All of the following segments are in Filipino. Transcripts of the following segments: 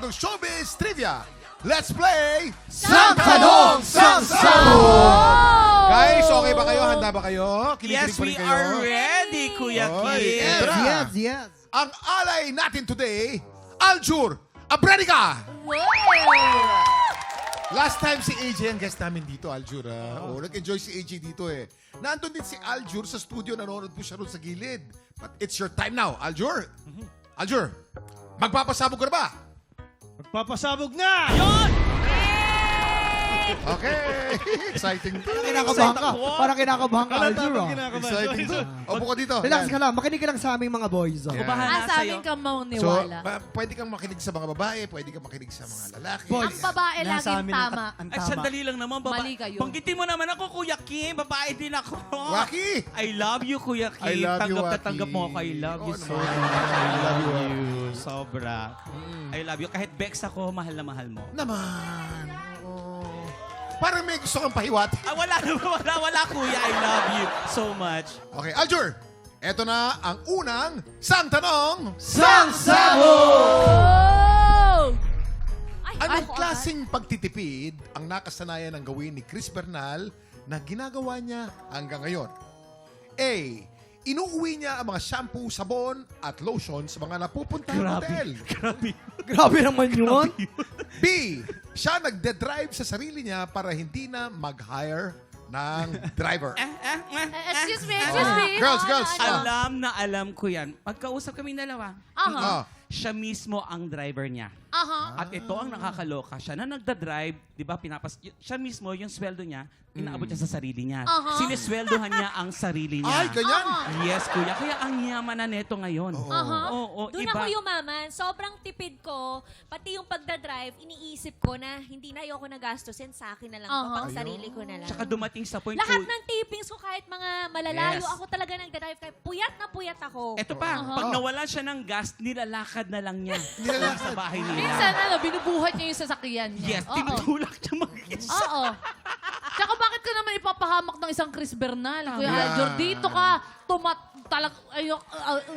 ng Showbiz Trivia. Let's play Sang Tanong, Sang Sagot! Guys, okay ba kayo? Handa ba kayo? Kinikilig Yes, pa rin we kayo? are ready, Kuya Oy, Kim. eto na. Yes, yes. Ang alay natin today, Aljur Abrenica! Last time si AJ ang guest namin dito, Aljur. Oh, nag-enjoy si AJ dito eh. Nandun din si Aljur sa studio, nanonood po siya ron sa gilid. But it's your time now, Aljur. Aljur, magpapasabog ka na ba? Magpapasabog na! Okay. Exciting. Kinakabahan ka. Parang kinakabahan ka, Aljur. Exciting to. Opo ka dito. Relax Yan. ka lang. Makinig ka lang sa aming mga boys. Oh. Yeah. Bahala Sa sa'yo. amin ka So, mauniwala. pwede kang makinig sa mga babae, pwede kang makinig sa mga lalaki. Boys. Ang babae laging tama. Ay, sandali lang naman, Mali kayo. Banggitin mo naman ako, Kuya Kim. Babae din ako. Waki! I love you, Kuya Kim. I love you, tanggap na Waki. tanggap mo ako. I love you Oo so naman. much. I love you, you. Sobra. I love you. Kahit Bex ako, mahal na mahal mo. Naman. Oo. Parang may gusto kang pahiwat. Ah, wala, Kuya. I love you so much. Okay, Aljur. Eto na ang unang Sang Tanong. Sang Sagot! Oh! Ay, Anong ako klaseng pagtitipid ang nakasanayan ng gawin ni Chris Bernal na ginagawa niya hanggang ngayon? A. Inuuwi niya ang mga shampoo, sabon at lotion sa mga napupuntang hotel. Grabe. Grabe naman yun. B. Siya nagde-drive sa sarili niya para hindi na mag-hire ng driver. Excuse me, excuse me. Girls. Alam na alam ko yan. Magkausap kami dalawa. Aha. Siya mismo ang driver niya. Aha. At ito ang nakakaloka. Siya na nagda-drive, di ba, siya mismo, yung sweldo niya, inaabot niya sa sarili niya. Sinisweldohan niya ang sarili niya. Ay, ganyan. Yes, kuya. Kaya ang yaman na neto ngayon. Aha. Oo, Doon iba. ako yumaman. Sobrang tipid ko. Pati yung pagdadrive, iniisip ko na hindi na ayoko na gastusin. Sa akin na lang to. Pang sarili ko na lang. Tsaka dumating sa point Lahat ko, ng tapings ko kahit mga malalayo, Yes. ako talaga nagdadrive. Kahit puyat na puyat ako. eto pa, pag nawala siya ng gas, nilalakad na lang niya. Nilalakad. Sa bahay nila. Minsan, binubuhat niya yung sasakyan niya. Yes, tinutulak niya mag-isa. Oo. Tsaka bakit ka naman ipapahamak ng isang Chris Bernal? Kuya Yeah. Aljur, dito ka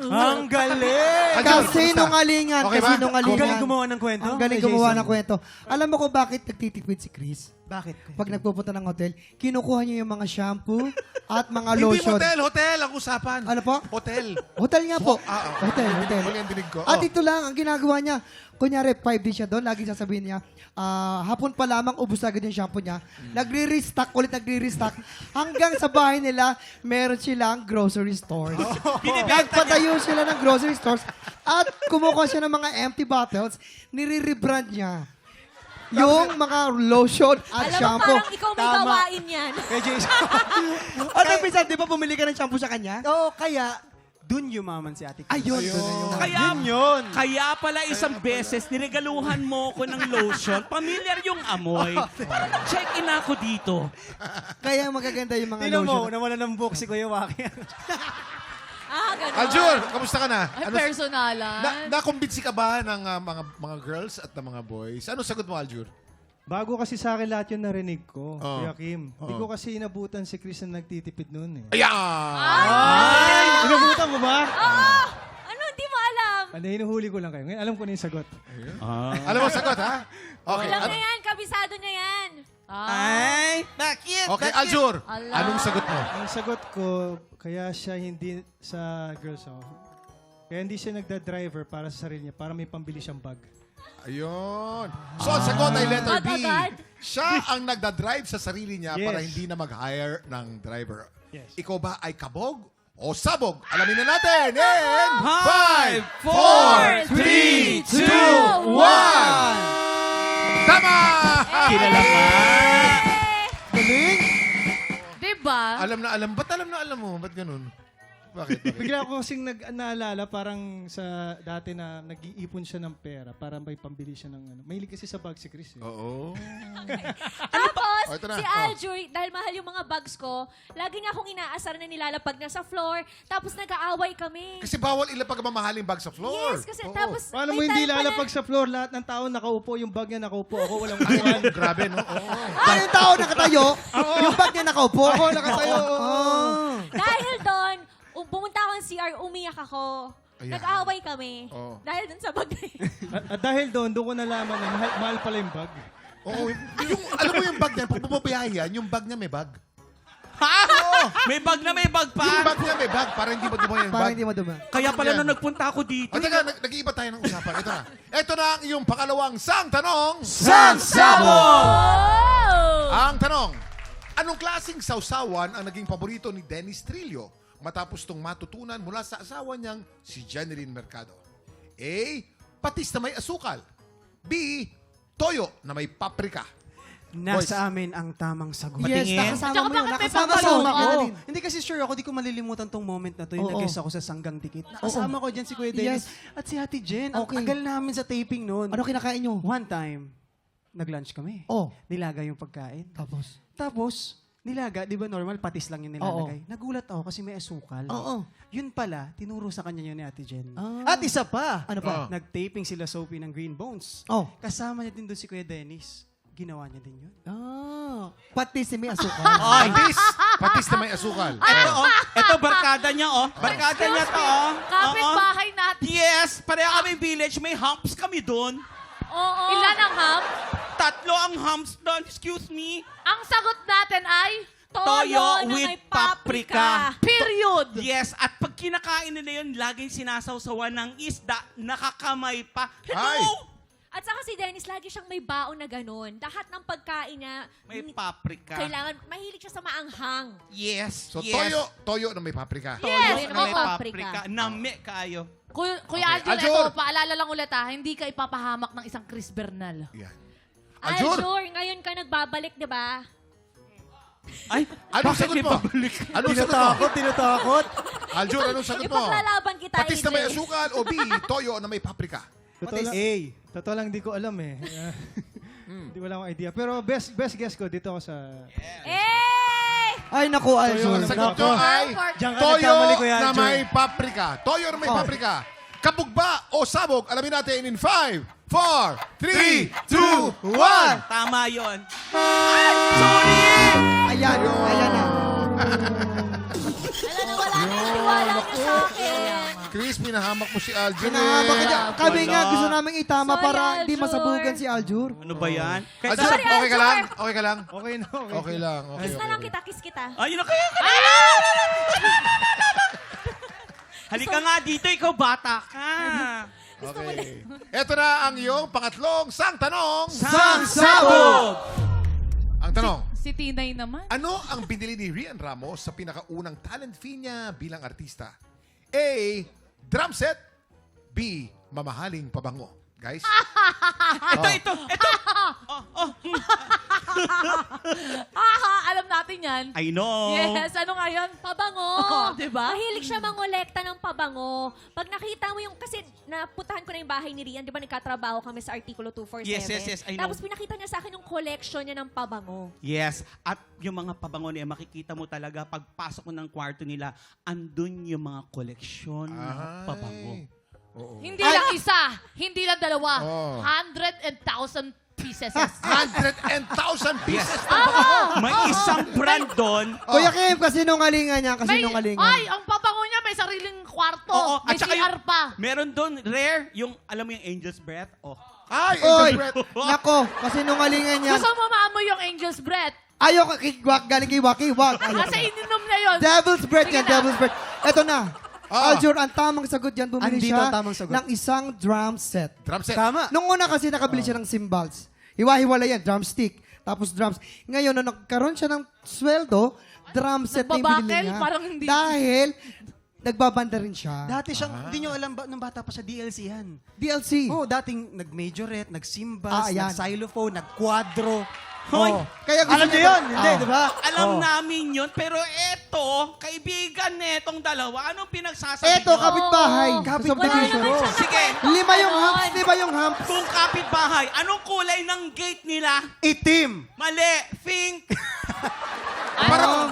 Ang galing! Kasi nungalingan. Okay ba? Kasi Ang nungalingan. galing gumawa ng kwento. Ang galing Kay gumawa Jason. ng kwento. Alam mo kung bakit nagtitipid si Chris? Bakit? Pag nagpupunta ng hotel, kinukuha niya yung mga shampoo at mga Hindi lotion. hotel ang usapan. Ano po? Hotel. Hotel nga po. Hotel. Hotel. Mali ang dinig ko. At ito lang, ang ginagawa niya, kunyari, 5 days siya doon, laging sasabihin niya, hapon pa lamang, ubus agad yung shampoo niya. Nagre-restock, hanggang sa bahay nila, meron silang grocery stores. Nagpatayo sila ng grocery stores at kumukuha siya ng mga empty bottles, nire-rebrand niya. Yung mga lotion at Alam mo, shampoo. parang ikaw may Tama. gawain yan. Kay Jason. Ano, minsan, di ba bumili ka ng shampoo sa kanya? Oo, kaya dun yumaman si Ate Chris. Ayun. Kaya pala isang beses, niregaluhan mo ko ng lotion. Familiar yung amoy. Check in ako dito. Kaya magaganda yung mga Tingnan mo, lotion. nawala ng book si Kuya Waki. Ganun. Aljur, kamusta ka na? Ay, personalan. Nakumbinsi ka ba ng mga girls at ng mga boys? Ano sagot mo, Aljur? Bago kasi sa akin lahat yung narinig ko, Oo. Kuya Kim. Hindi ko kasi inabutan si Chris na nagtitipid noon eh. Ayan! Ay! Inabutan mo ba? Ano? Hindi mo alam. Ano, hinuhuli ko lang kayo. Ngayon, alam ko na yung sagot. Alam mo sagot, ha? Okay. Alam na yan. Kabisado niya yan. Ay, bakit? Okay, Aljur, Ala. anong sagot mo? Ang sagot ko, kaya siya hindi sa girls ako. Kaya hindi siya nagda-driver para sa sarili niya, para may pambili siyang bag. Ayun. So, ang sagot ay letter B. Agad. Siya ang nagdadrive sa sarili niya Yes. para hindi na mag-hire ng driver. Yes. Ikaw ba ay kabog o sabog? Alamin na natin in 5, 4, 3, 2, 1! Tama! Kilala ka. Galing. Diba? Alam na alam. Ba't alam na alam mo? Ba't ganun? Bakit? Bigla ko kasing naalala parang sa dati na nag-iipon siya ng pera para may pambili siya ng ano. Mahilig kasi sa bag si Chris eh. Oo. Tapos, Oh, ito na. si Oh. Aljur, dahil mahal yung mga bags ko, lagi niya akong inaasar na nilalapag na sa floor, tapos nag-aaway kami. Kasi bawal ilapag ang mamahaling bag sa floor. Yes, kasi Oo. tapos Paano mo may hindi time pa na- lalapag sa floor? Lahat ng tao nakaupo, yung bag niya nakaupo. Ako walang Ay, upuan. grabe, no? Oo. Yung tao nakatayo, yung bag niya nakaupo. Ako nakatayo. Oh. Dahil doon, pumunta ako ng CR, umiyak ako. Ayan. Nag-away kami. Oo. Dahil dun sa bag na yun. At dahil doon ko nalaman na mahal pala yung bag. Oo. Alam mo yung bag niya, pag bumabiyahe yan, yung bag niya may bag. Ha? May bag na may bag Yung pa. bag niya may bag, para hindi maduma yung Para bag. hindi maduma. Kaya pala Yan. nung nagpunta ako dito. O teka, nag-iiba tayo ng usapan. Ito na. Ito na ang iyong pakalawang sang tanong. Ang tanong, anong klaseng sausawan ang naging paborito ni Dennis Trillo matapos itong matutunan mula sa asawa niyang si Jeneline Mercado? A. Patis na may asukal. B. Toyo na may paprika. Nasa amin ang tamang sagot. Yes, Patingin. nakasama Tsaka mo yun. bakit may Nakasama pampalunok? mo. Oo. Hindi kasi sure ako, di ko malilimutan tong moment na to. Yung Oo. nag-guest ako sa Sanggang Dikit. Nakasama ko dyan si Kuya Dennis at si Ate Jen. Ang Okay. tagal namin sa taping noon. Ano kinakain nyo? One time, nag-lunch kami. Oh. Nilaga yung pagkain. Tapos? Nilaga, di ba normal, patis lang yung nilalagay. Nagulat ako kasi may asukal. Oo. Yun pala, tinuro sa kanya yun ni Ate Jen. Ah. At isa pa, Ano pa? nag-taping sila Sophie ng Green Bones. Oh. Kasama niya din doon si Kuya Dennis. Ginawa niya din yun. Pati si may asukal. Patis na may asukal. Ito barkada niya, Barkada niya to, Kapit Oo. bahay natin. Yes, pareha kami village. May humps kami doon. Oo. Ilan ang ham? 3 ang humps doon. Excuse me. Ang sagot natin ay Toyo na with may paprika. period. Yes, at pag kinakain nila yun, laging sinasawsawan ng isda, nakakamay pa. Ay! Hello! At saka si Dennis, lagi siyang may baon na ganun. Lahat ng pagkain niya, May paprika. kailangan, mahilig siya sa maanghang. Yes, So, yes. toyo na may paprika. Toyo Yes, na may oo. paprika. Nami kayo. Kuya Okay. Aljur, Aljur. ito, paalala lang ulit hindi ka ipapahamak ng isang Chris Bernal. Yan. Aljur, Aljur, ngayon ka nagbabalik, di ba? Ay, anong sagot mo? Anong sagot mo? Tinatakot. Aljur, anong sagot mo? Ipaglalaban kita, Patis na may AJ. asukal o B. Toyo na may paprika. Totoo lang, di ko alam eh. Hindi wala akong idea. Pero best guess ko, dito ako sa... Eh! Ay, naku, Aljur. Ang sagot nyo ay Diyan ka toyo nagkamali, Kuya na Aljur. may paprika. Toyo na may paprika. Kabog ba o sabog? Alamin natin in 5, 4, 3, 2, 1. tama yon. Ayan na. Alam na wala na yung tiwala niya sa akin. Chris, pinahamak mo si Aljur. Pinahaba ka dyan. Kami Wala. nga, gusto namin itama Sorry, para hindi Aljur. masabugan si Aljur. Ano ba yan? Aljur, Sorry, okay ka Aljur. lang? Okay ka lang? Okay na, okay. Okay lang. Okay, Kiss na okay. lang kita, kiss kita. Ayun na kaya ka Halika nga dito, ikaw bata ka. Okay. Ito na ang iyong pangatlong sang tanong. Sabog! Ang tanong, Si Tinay naman. ano ang binili ni Rian Ramos sa pinakaunang talent fee niya bilang artista? A. Drum set. B. Mamahaling pabango. Guys? Ito. Alam natin yan. I know. Yes, ano nga yun? Pabango. Diba? Mahilig siya mangolekta ng pabango. Pag nakita mo yung, kasi naputahan ko na yung bahay ni Rian, di ba nagkatrabaho kami sa Artikulo 247? Yes, I know. Tapos pinakita niya sa akin yung collection niya ng pabango. Yes, at yung mga pabango niya, makikita mo talaga pagpasok mo ng kwarto nila, andun yung mga koleksyon ng mga pabango. Oo. Hindi lang isa, hindi lang dalawa. Oh. 100,000 pieces. 100,000 pieces. May isang brand doon. Kuya Kim, kasinungalingan niya, May, kasinungalingan. ay, ang pabango niya may sariling kwarto. Oo, may at saka CR pa. meron doon, rare, yung, alam mo yung Angel's Breath? Oh. Ay, Oy, Angel Brett. nako, kasinungalingan yan. Gusto mo maamoy yung angel's breath? Ayaw ka kikwak, galing kay Waki, wag. Ayaw Kasi ka. ininom niya yun. Devil's breath Sige yan, na. devil's breath. Eto na. Ah. Aljur, ang tamang sagot yan, bumili Andito siya ang tamang sagot. ng isang drum set. Drum set. Tama. Nung una kasi nakabili siya ng cymbals. Hiwa-hiwala yan, drumstick. Tapos drums. Ngayon, nung nagkaroon siya ng sweldo, drum set na yung binili Nagbabakel? niya. Parang hindi. Dahil, nagbabanda rin siya. Dati siyang, hindi nyo alam ba, nung bata pa siya, DLC yan. DLC. Oo, dating nag-majorette, nag-cymbals, Ayan. nag-xylophone, nag-quadro. Hoy, Oh. Kaya gusto Alam niyo niya- yun, hindi, Oh. di ba? alam Oh. namin yun, pero eto, kaibigan netong dalawa, anong pinagsasabi Eto, niyo? kapitbahay. Oo. Sa Kapitbahay. subdivision. Wala naman siya Sige, Lima yung humps, di ba yung humps? kung kapitbahay, anong kulay ng gate nila? Itim. Mali, pink.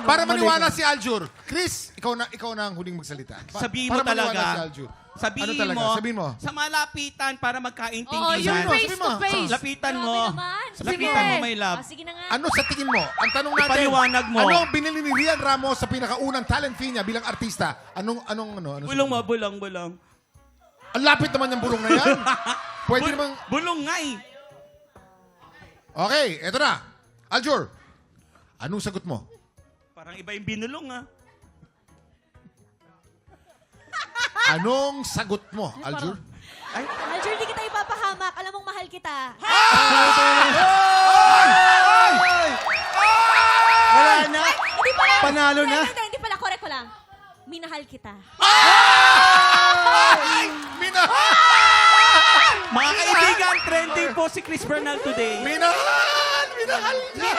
Para maniwala si Aljur. Chris, ikaw na ang huling magsalita. Sabihin mo para maniwala talaga. si Aljur. Sabihin Ano talaga? mo, Sabihin mo. sa malapitan para Oo, magkaintindihan. yung mo, face sabi to mo. face. Lapitan Grabe mo. naman. Lapitan mo, my love. Sige na nga. Ano sa tingin mo? Ang tanong natin. Ipaliwanag mo. Ano ang binili ni Rian Ramos sa pinakaunang talent fee niya bilang artista? Anong Bulong mo, bulang. Ang lapit naman yung bulong na yan. Pwede namang... Bulong nga eh. Okay, eto na. Aljur, anong sagot mo? Parang iba yung binulong ah. Anong sagot mo, Aljur? Aljur, di kita ipapahamak. Alam mong mahal kita. Wala na. Hindi pala. Panalo na. Hindi pala. Correct ko lang. Minahal kita. Minahal! Mga kaibigan, trending po si Chris Bernal today. Minahal! Minahal niya!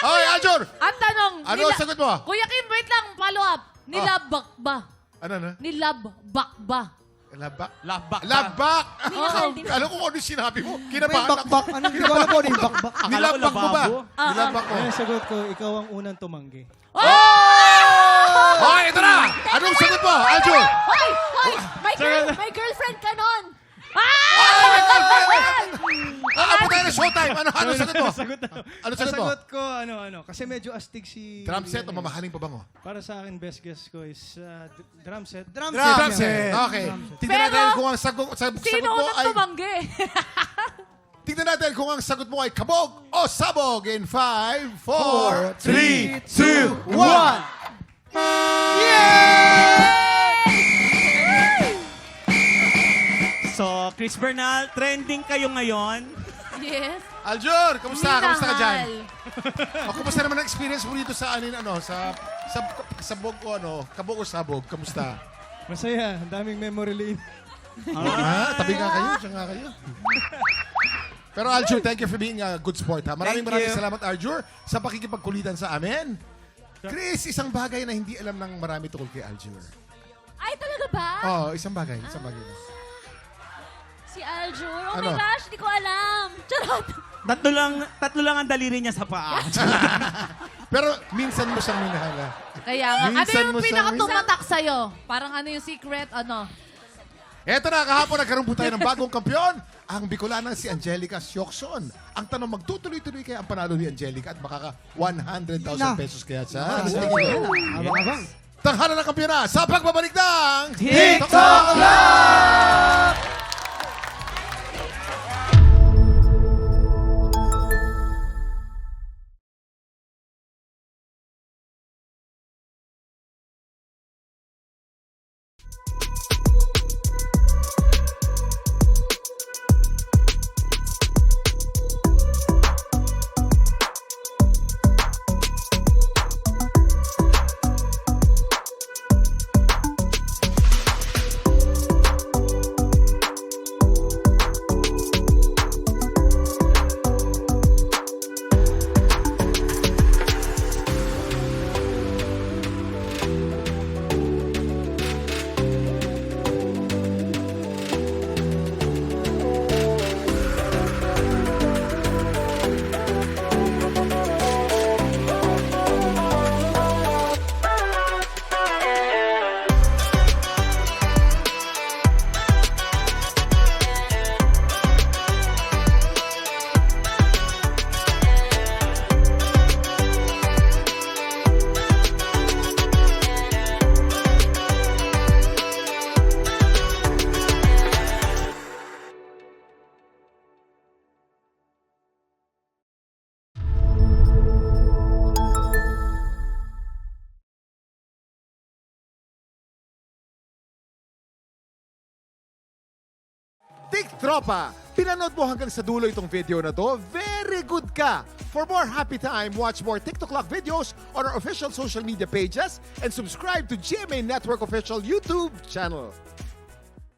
Okay, Aljur, Ang tanong, ano ang sagot mo? Kuya Kim, wait lang, follow up. Nilabak ba? Ano na? Nilabak ba? Labak. Labak. Labak! Minahal din. Alam ko kung ano yung sinabi mo. May Kinabahan ako. bakbak. Ano hindi ko alam po ano yung bakbak. Akala ko Nilabak mo ba? lababo. Nilabak mo. Ang sagot ko, ikaw ang unang tumanggi. Okay, ito na! Anong sagot mo, Aljur? Hoy! Hoy! May girlfriend ka nun! Ano tayo na showtime? Ano sagot mo? Sagot na. Ano sagot mo? Sagot ko, kasi medyo astig si... Drum set o mamahaling pabango? Para sa akin, best guess ko is drum set. Drum Drum set. set. Okay. Tignan Pero, natin kung ang sagot Sino mo unang ay... tumanggi? Tignan natin kung ang sagot mo ay kabog o sabog in 5, 4, 3, 2, 1. So, Chris Bernal, trending kayo ngayon. Yes. Aljur, kamusta? Kamusta ka dyan? Minahal. O, kamusta naman ang experience mo dito sa sabog o kabog o sabog? Kamusta? Masaya, ang daming memory lane. Tabi nga kayo, siya nga kayo. Pero Aljur, thank you for being a good sport. Ha? Maraming salamat, Aljur, sa pakikipagkulitan sa amin. Chris, isang bagay na hindi alam ng marami tungkol kay Aljur. Ay, talaga ba? Oh, isang bagay. Isang bagay. Si Aljur? Oh Ano? my gosh, di ko alam. Charot! Tatlo lang ang daliri niya sa paa. Pero minsan mo siyang minahala. Kaya nga. Ano Minsan yung mo siyang- pinakatumatak sa'yo? Parang ano yung secret, ano? Eto na, kahapon nagkaroon po tayo ng bagong kampyon. Ang Bicolanang si Angelica Siokson. Ang tanong, magtutuloy-tuloy kaya ang panalo ni Angelica at makaka 100,000 pesos kaya sa Abang-abang. tanghalan ng kampyon na sa pagbabalik ng TikTok Love! Tropa, pinanood mo hanggang sa dulo itong video na to, very good ka! For more happy time, watch more TikTok Lock videos on our official social media pages and subscribe to GMA Network official YouTube channel.